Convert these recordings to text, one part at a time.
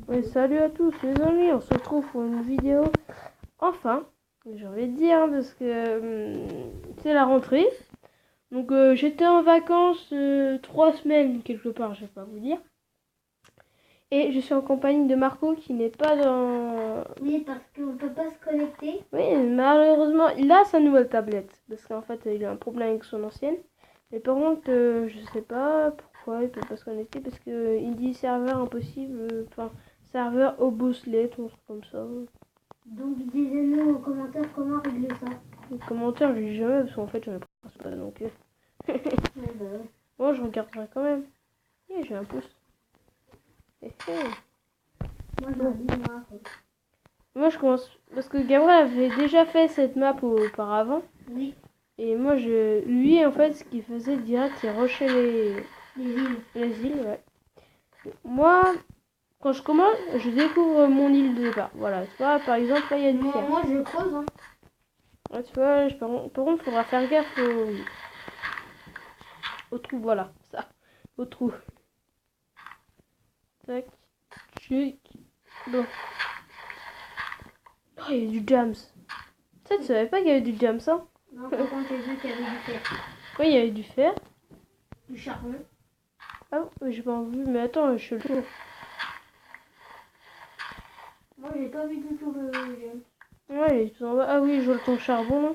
Ouais, salut à tous les amis, on se retrouve pour une vidéo. Enfin, j'ai envie de dire, parce que c'est la rentrée. Donc j'étais en vacances 3 semaines quelque part, je vais pas vous dire. Et je suis en compagnie de Marco qui n'est pas dans... Oui, parce qu'on peut pas se connecter. Oui, malheureusement, il a sa nouvelle tablette. Parce qu'en fait, il a un problème avec son ancienne. Mais par contre, je sais pas pourquoi il peut pas se connecter. Parce que il dit serveur impossible. Enfin, serveur obsolète ou un truc comme ça. Donc disez-nous en commentaire comment régler ça. Les commentaires, je lis jamais parce qu'en fait, j'en ai pas donc. Ouais, bah ouais. Moi, je regarderai quand même. Et j'ai un pouce. Moi j'en dis moi. Moi, je commence parce que Gabriel avait déjà fait cette map auparavant. Oui, Et moi, lui, en fait, ce qu'il faisait direct, c'est rusher les îles. îles, ouais. Moi, quand je commence, je découvre mon île de départ. Voilà, tu vois, par exemple, là, il y a du fer. Moi je creuse. Hein. Ouais, tu vois, par contre, il faudra faire gaffe au trou, voilà, ça, au trou. Tac, tchic. Bon. Oh, il y a du jams. Ça, tu savais pas qu'il y avait du jams, hein? Non, par contre j'ai vu qu'il y avait du fer. Oui, il y avait du fer. Du charbon. Ah, j'ai pas vu, mais attends, je suis le tour. Moi j'ai pas vu du tout le gemme. Ouais, il est tout en bas. Ah oui, je vois ton charbon, là.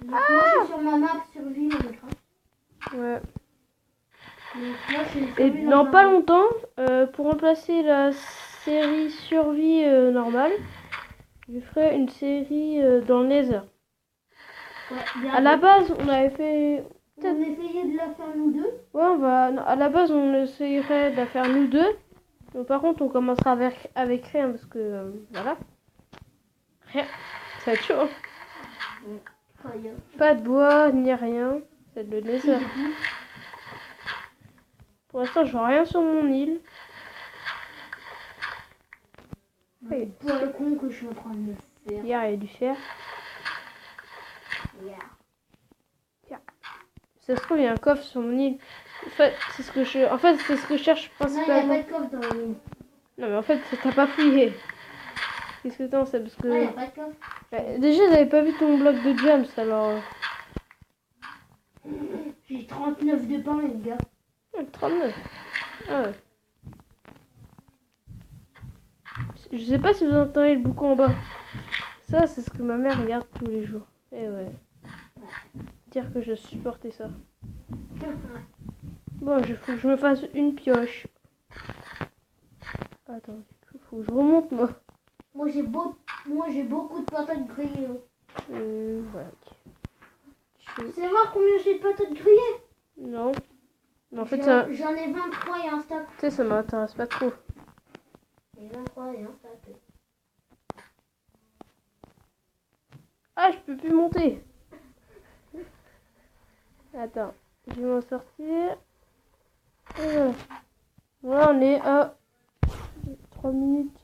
Donc, moi je suis sur ma map survie Minecraft. Ouais. Donc moi je suis Et survie dans pas longtemps, pour remplacer la série survie normale, je ferai une série dans le Nether. Ouais, À la base, on avait fait... on essayait de la faire nous deux. Ouais, on va... non, à la base, on essayerait de la faire nous deux. Donc, par contre, on commencera avec rien, parce que... voilà. Rien. Ça va être chaud. Ouais. Pas de bois, ni rien. C'est le Nether. Pour l'instant, je vois rien sur mon île. C'est pour le con que je suis en train de me faire. Hier, il y a du fer. Ça se trouve, il y a un coffre sur mon île. En fait, c'est ce que je cherche Non, il n'y a principalement. pas de coffre dans l'île. Non, mais en fait, t'as pas fouillé. Qu'est-ce que t'en sais? Parce que... Non, il n'y a pas de coffre. déjà, j'avais pas vu ton bloc de jams, alors... J'ai 39 de pain, les gars. 39. Ah ouais. Je sais pas si vous entendez le boucan en bas. Ça, c'est ce que ma mère regarde tous les jours. Et ouais. Dire que je supportais ça. Bon, il faut que je me fasse une pioche. Attends, faut que je remonte, moi. Moi, j'ai beaucoup de patates grillées. Voilà. Tu sais voir combien j'ai de patates grillées? Non. Mais en fait, ça... J'en ai 23 et un stack. Tu sais, ça m'intéresse pas trop. Et 23 et un stack. Ah, je peux plus monter. Attends, je vais m'en sortir. Voilà. Voilà, on est à 3 minutes.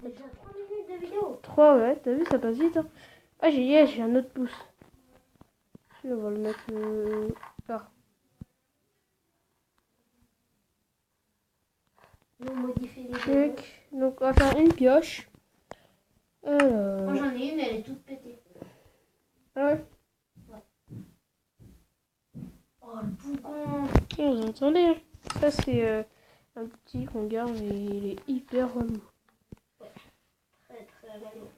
Déjà 3 minutes de vidéo. 3, ouais, t'as vu, ça passe vite. Hein. Ah, j'ai un autre pouce. On va le mettre là. On modifie les vidéos. Check. Donc, on va faire une pioche. Alors... Moi, j'en ai une, elle est toute pétée. Ah ouais. Oh, le boucan. Vous entendez, hein. Ça, c'est un petit qu'on garde, mais il est hyper relou. Très, très relou.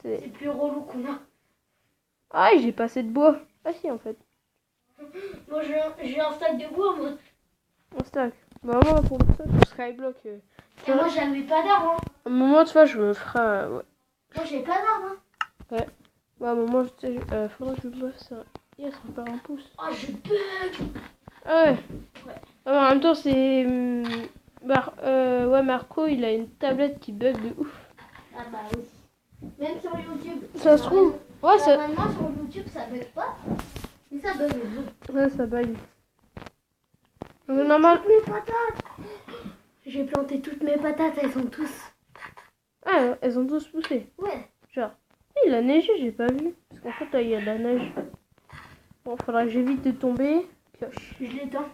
C'est plus relou qu'on a. Ah, j'ai pas assez de bois. Ah si, en fait. Moi, j'ai un stack de bois, moi. On stack. Bah, moi, pour ça, pour Skyblock... Et moi, j'avais pas d'arbre. Hein. À un moment, tu vois, je me ferai... ouais. Moi, j'ai pas d'arbre. Hein. Ouais. Bah, à un moment, faudrait que je me fasse ça. Yes, on perd un pouce. Oh, je bug. Ah ouais. Ouais. Ah, en même temps, c'est... ouais, Marco, il a une tablette qui bug de ouf. Ah bah oui. Même sur YouTube. Ça se trouve... Ouais, ça... Normalement, sur YouTube, ça bug pas. Mais ça bug. Ouais, ça bug. Donc, normal... Toutes mes patates. J'ai planté toutes mes patates, elles sont tous. Ah, elles ont tous poussé. Ouais. Genre... Il a neigé, j'ai pas vu. Parce qu'en fait, là, il y a de la neige. Bon, faudra que j'évite de tomber. pioche. Je l'éteins.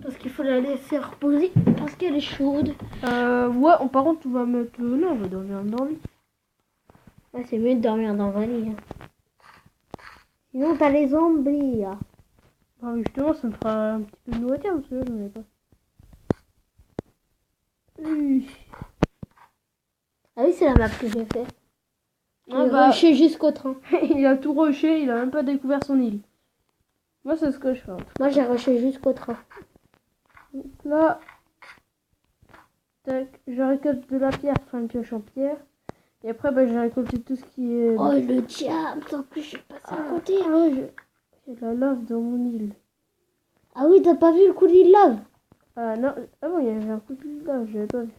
Parce qu'il faut la laisser reposer. Parce qu'elle est chaude. Ouais, par contre, on va mettre... non, on va dormir dans le lit. Ouais, c'est mieux de dormir dans un lit. Hein. Sinon, t'as les zombies. Là. Ah, oui, justement, ça me fera un petit peu de nourriture, parce que là, j'en ai pas. Ah oui, c'est la map que j'ai fait. Ah, bah, Rushé jusqu'au train. il a tout rushé, il a même pas découvert son île. Moi, c'est ce que je fais. Moi, j'ai rushé jusqu'au train. Donc là, tac, je récolte de la pierre, enfin une pioche en pierre. Et après, bah, j'ai récolté tout ce qui est... Oh, le diable. En plus, je suis passée à côté. Ah ouais, j'ai de la lave dans mon île. Ah oui, t'as pas vu le coulis de lave? Ah non, ah bon, il y avait un coup de lave, j'avais pas vu.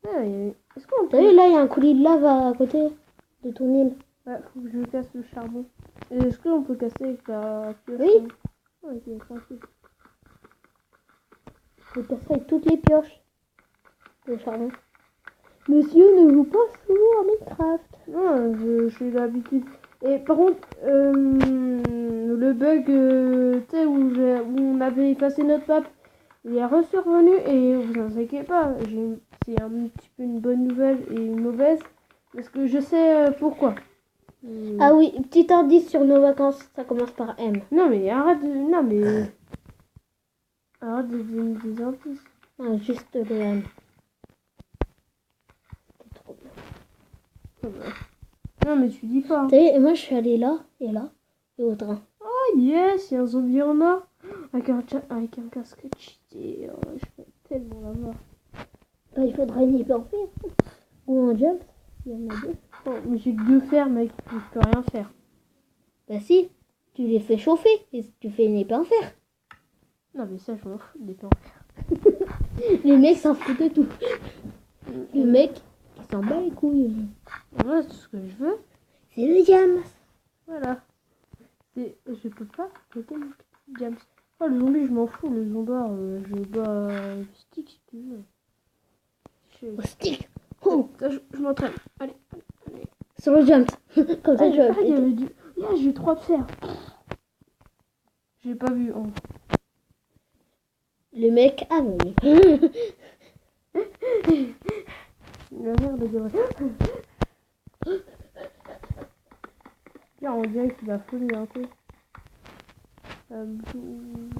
Ah, est-ce qu'on T'as vu, là, il y a un coulis de lave à côté de ton île. Ouais, faut que je casse le charbon. Et est-ce qu'on peut casser avec la pioche? Oui. Ok, tranquille. Faut casser avec toutes les pioches. Le charbon. Monsieur ne joue pas souvent à Minecraft. Non, je suis d'habitude. Et par contre, le bug, tu sais, où on avait effacé notre map, il est ressurvenu et vous inquiétez pas, c'est un petit peu une bonne nouvelle et une mauvaise, parce que je sais pourquoi. Ah oui, petit indice sur nos vacances, ça commence par M. Non mais arrête de... Non mais... Arrête de donner des indices. Ah, juste le M. C'est trop bien. Ah bah. Non mais tu dis pas. T'as vu, et moi je suis allée là, et au train. Oh yes, il y a un zombie en or. Avec un casque cheaté. Oh, je peux tellement l'avoir. Bah, il faudra une hyper en fer. Ou un jump. Il y en a deux. Oh, mais j'ai que 2 fers, mec. Je peux rien faire. Bah si, tu les fais chauffer et tu fais une épée en fer. Non mais ça, je m'en fous des plans en fer. Les mecs s'en foutent de tout. Le mec qui s'en bat les couilles. Moi, tout ce que je veux, C'est le jam. voilà. Je peux pas côté James. Oh, le zombie, je m'en fous. Le zombard, je bats le stick si tu veux. Au stick. Oh, Je m'entraîne. Allez. sur le jump. Comme ça, Ah, je vais il y avait du... Là, j'ai 3 de fer. J'ai pas vu. Oh. Le mec aveugle. La merde de vrai. Là, on dirait qu'il a folie un peu.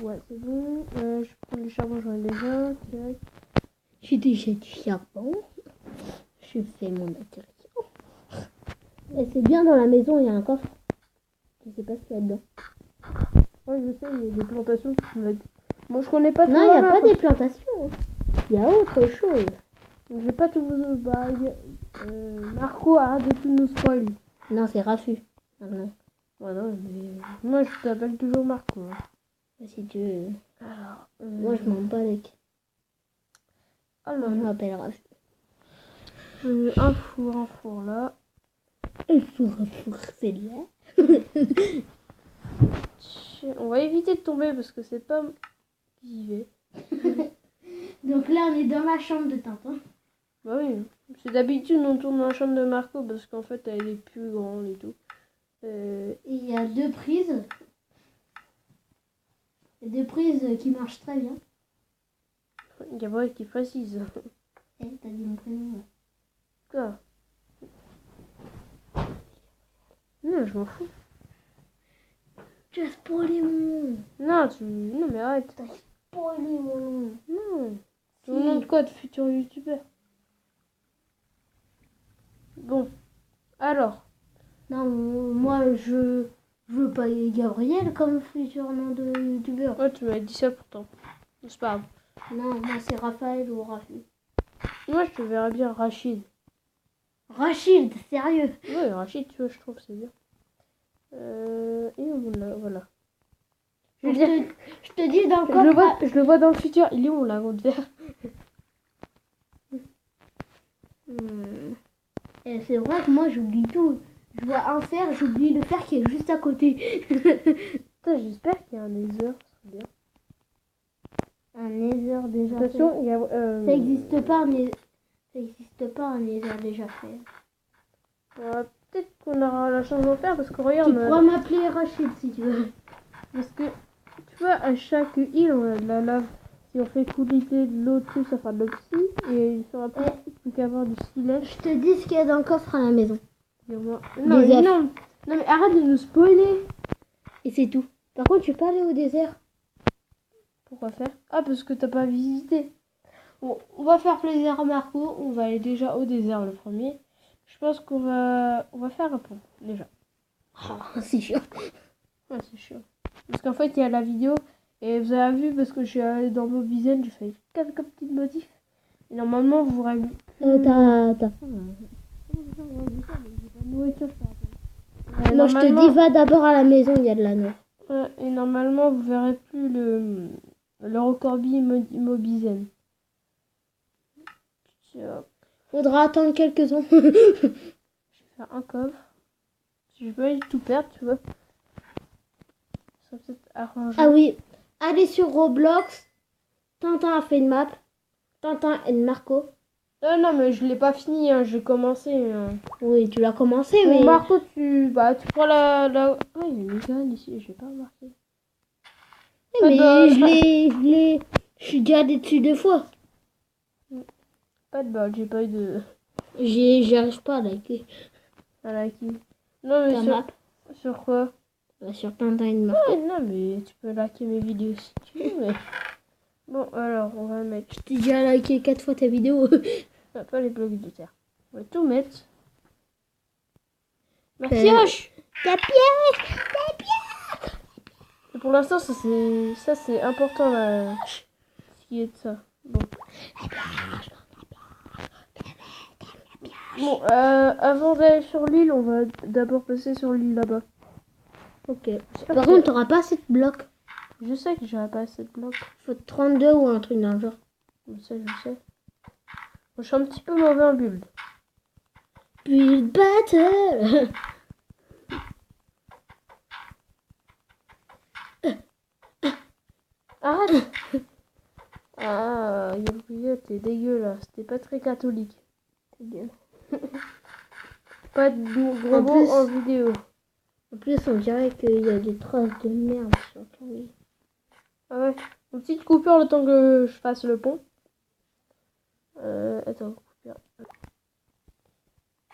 Ouais, c'est bon. Je prends du charbon, j'en ai déjà. Tac. J'ai déjà du charbon. Je fais mon matériau. Et c'est bien, dans la maison, il y a un coffre. Je sais pas ce qu'il y a dedans. Ouais, je sais, il y a des plantations qui sont là. Moi, je connais pas tout. Non, il n'y a pas des plantations. Il y a autre chose. J'ai pas tout vos bagues. Marco, arrête de tout nous spoil. Non, c'est Rafu. Ah, non. Ouais, non, mais... Moi, je t'appelle toujours Marco. Hein. Si tu veux. Alors, Moi, je m'en bats avec. Alors, Je m'appelle Rafu. un four là. Il faut renforcer là. On va éviter de tomber parce que c'est pas qui y vais. Donc là, on est dans la chambre de Tintin. Bah oui, c'est d'habitude on tourne dans la chambre de Marco parce qu'en fait elle est plus grande et tout. Il y a 2 prises. Il y a 2 prises qui marchent très bien. Il y a vrai qui précise. Eh, t'as dit mon prénom là. Quoi? Non, je m'en fous. Tu as spoilé mon nom. Non mais arrête. T'as spoilé mon nom. Non. Ton nom de quoi de futur youtubeur? Bon, alors. Non, moi je veux pas Gabriel comme futur nom de youtubeur. Ouais, tu m'avais dit ça pourtant. C'est pas grave. Non, moi c'est Raphaël ou Rafi. Moi je te verrais bien Rachid. Rachid, sérieux. Ouais, Rachid, tu vois, je trouve c'est bien. Et on l'a, voilà. Je te dis dans le je le vois dans le futur. Il est où là, mon verre? Et c'est vrai que moi j'oublie tout. Je vois un fer, j'oublie le fer qui est juste à côté. Putain, j'espère qu'il y a un nether, c'est bien. Un nether déjà Attention, fait. il y a... Ça existe pas, mais ça existe pas un nether déjà fait. Peut-être qu'on aura la chance d'en faire parce que regarde... Tu pourras m'appeler Rachid si tu veux. Parce que, tu vois, à chaque île, on a de la lave. Si on fait couler de l'eau dessus, ça fera de l'oxy. Et il sera plus qu'avoir du silège. Je te dis ce qu'il y a dans le coffre à la maison. Non, Des œufs. non, mais arrête de nous spoiler. Et c'est tout. Par contre, tu peux aller au désert. Pourquoi faire? Ah, parce que t'as pas visité. Bon, on va faire plaisir à Marco. On va aller déjà au désert le premier. Je pense qu'on va faire un pont, déjà. Oh, c'est chiant. Ouais, c'est chiant. Parce qu'en fait, il y a la vidéo. Et vous avez vu, parce que je suis allée dans Mobizen, j'ai fait quelques petites modifs. Et normalement, vous aurez vu. T'as. Nourriture, Moi, je te dis, va d'abord à la maison, il y a de la noix. Et normalement, vous verrez plus le recorbi Mobizen. Faudra attendre quelques ans. Je vais faire un coffre. Si je peux aller tout perdre, tu vois. Ça peut être arrangé. Ah oui, allez sur Roblox. Tintin a fait une map. Tintin et Marco. Non, mais je l'ai pas fini, hein. J'ai commencé. Oui, tu l'as commencé, Bon, mais... Marco, tu prends la... Ah, il y a une canne ici, j'ai pas remarqué. Mais je suis déjà allé dessus 2 fois. Pas de bol, j'ai pas eu de... J'arrive pas à liker à liker. Non, mais ta map. sur quoi? Bah, sur Tintin et Marco. Non, mais tu peux liker mes vidéos si tu veux, mais... Bon, alors, on va mettre... Je t'ai déjà liké 4 fois ta vidéo. Pas les blocs de terre. On va tout mettre. Ma pioche! Ta pièce. Et pour l'instant, ça c'est important, là. Ce qui est de ça. Bon. Bon, avant d'aller sur l'île, on va d'abord passer sur l'île là-bas. Ok. Par contre, t'auras pas assez de blocs. Je sais que j'aurai pas assez de blocs. Faut 32 ou un truc dans le genre. Je sais. Je suis un petit peu mauvais en build. Build battle. Arrête! Ah, Yolkuya, t'es dégueulasse. T'es pas très catholique. C'est bien. Pas de gros mots en vidéo. En plus, on dirait qu'il y a des traces de merde sur ton lit. Ah ouais. Une petite coupure le temps que je fasse le pont. Attends, coupure.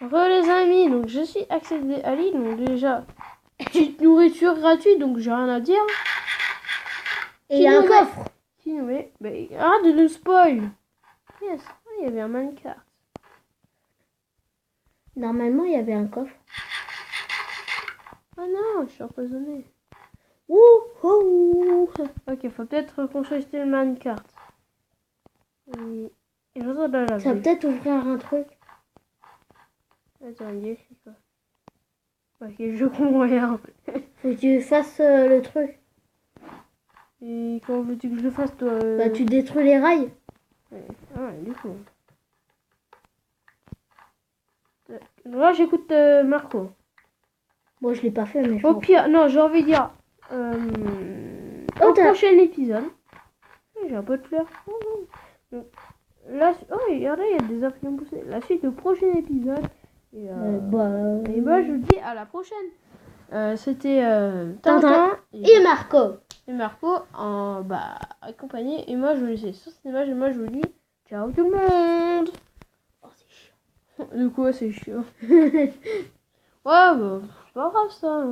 Les amis, donc je suis accédé à l'île. Donc déjà, petite nourriture gratuite, donc j'ai rien à dire. Et il y a un coffre. Mais arrête de nous spoil. Yes, il y avait un minecart. Normalement, il y avait un coffre. Ah non, je suis empoisonnée. Ouh. Ok, faut peut-être consulter le minecart. Et j'entends de la Ça va peut-être ouvrir un truc. Attends, il y a écrit quoi? Ok, je comprends rien. Faut que tu fasses le truc. Et comment veux-tu que je le fasse, toi? Bah, tu détruis les rails. Ouais. Ah ouais, du coup. Là, j'écoute Marco. Bon, je l'ai pas fait, mais je Au m'en pire, non, j'ai envie de dire. Au prochain épisode. J'ai un peu de fleurs. Donc, là, regardez, il y a des arbres qui ont poussé. La suite au prochain épisode. Et moi, je vous dis à la prochaine. C'était Tintin et Marco. Et Marco accompagné. Et moi, je vous laisse sur cette image. Et moi, je vous dis ciao tout le monde. Oh, c'est chiant. Du coup, c'est chiant. Ouais, bah, c'est pas grave ça.